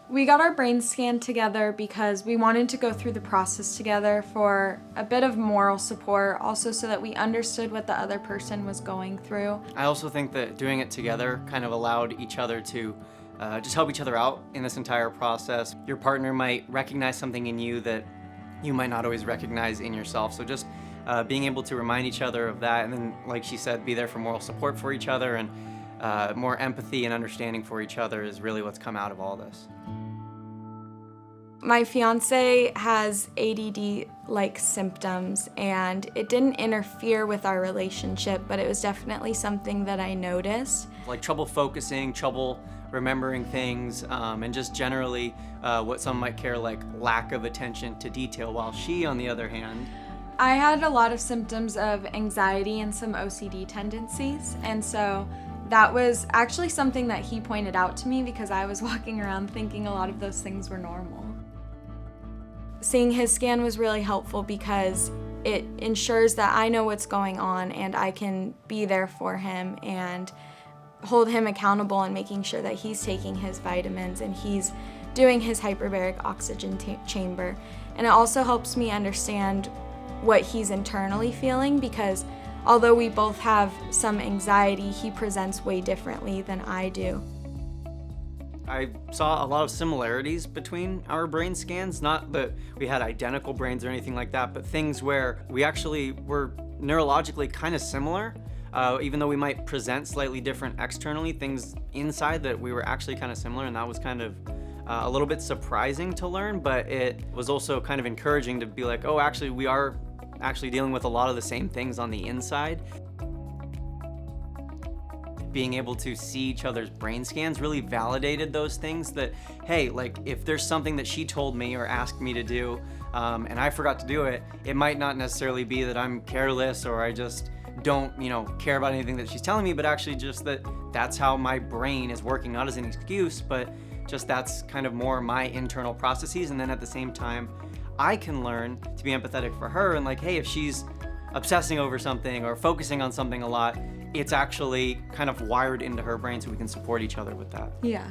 We got our brains scanned together because we wanted to go through the process together for a bit of moral support, also so that we understood what the other person was going through. I also think that doing it together kind of allowed each other to just help each other out in this entire process. Your partner might recognize something in you that you might not always recognize in yourself. So just being able to remind each other of that, and then, like she said, be there for moral support for each other and more empathy and understanding for each other is really what's come out of all this. My fiance has ADD-like symptoms, and it didn't interfere with our relationship, but it was definitely something that I noticed. Like trouble focusing, trouble remembering things, and just generally what some might care like lack of attention to detail, while she, on the other hand, I had a lot of symptoms of anxiety and some OCD tendencies, and so that was actually something that he pointed out to me because I was walking around thinking a lot of those things were normal. Seeing his scan was really helpful because it ensures that I know what's going on and I can be there for him and hold him accountable and making sure that he's taking his vitamins and he's doing his hyperbaric oxygen chamber. And it also helps me understand what he's internally feeling because although we both have some anxiety, he presents way differently than I do. I saw a lot of similarities between our brain scans, not that we had identical brains or anything like that, but things where we actually were neurologically kind of similar, even though we might present slightly different externally, things inside that we were actually kind of similar, and that was kind of a little bit surprising to learn, but it was also kind of encouraging to be like, oh, actually we are actually dealing with a lot of the same things on the inside. Being able to see each other's brain scans really validated those things that, hey, like if there's something that she told me or asked me to do and I forgot to do it, it might not necessarily be that I'm careless or I just don't, care about anything that she's telling me, but actually just that's how my brain is working, not as an excuse, but just that's kind of more my internal processes. And then at the same time, I can learn to be empathetic for her and like, hey, if she's obsessing over something or focusing on something a lot, it's actually kind of wired into her brain so we can support each other with that. Yeah.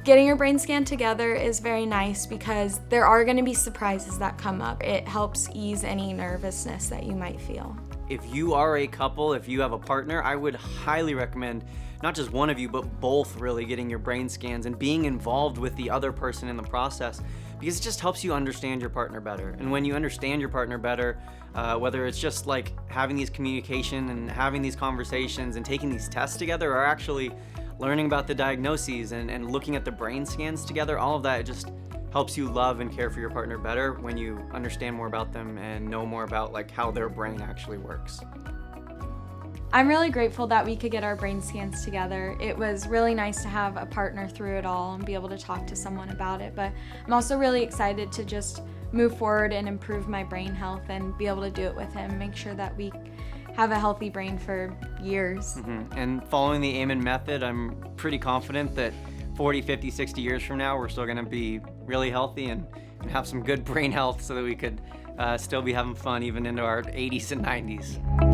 Getting your brain scan together is very nice because there are going to be surprises that come up. It helps ease any nervousness that you might feel. If you are a couple, if you have a partner, I would highly recommend not just one of you, but both really getting your brain scans and being involved with the other person in the process, because it just helps you understand your partner better. And when you understand your partner better, whether it's just like having these communication and having these conversations and taking these tests together, or actually learning about the diagnoses and looking at the brain scans together, all of that, it just helps you love and care for your partner better when you understand more about them and know more about like how their brain actually works. I'm really grateful that we could get our brain scans together. It was really nice to have a partner through it all and be able to talk to someone about it, but I'm also really excited to just move forward and improve my brain health and be able to do it with him, make sure that we have a healthy brain for years. Mm-hmm. And following the Amen method, I'm pretty confident that 40, 50, 60 years from now, we're still gonna be really healthy and have some good brain health so that we could still be having fun even into our 80s and 90s.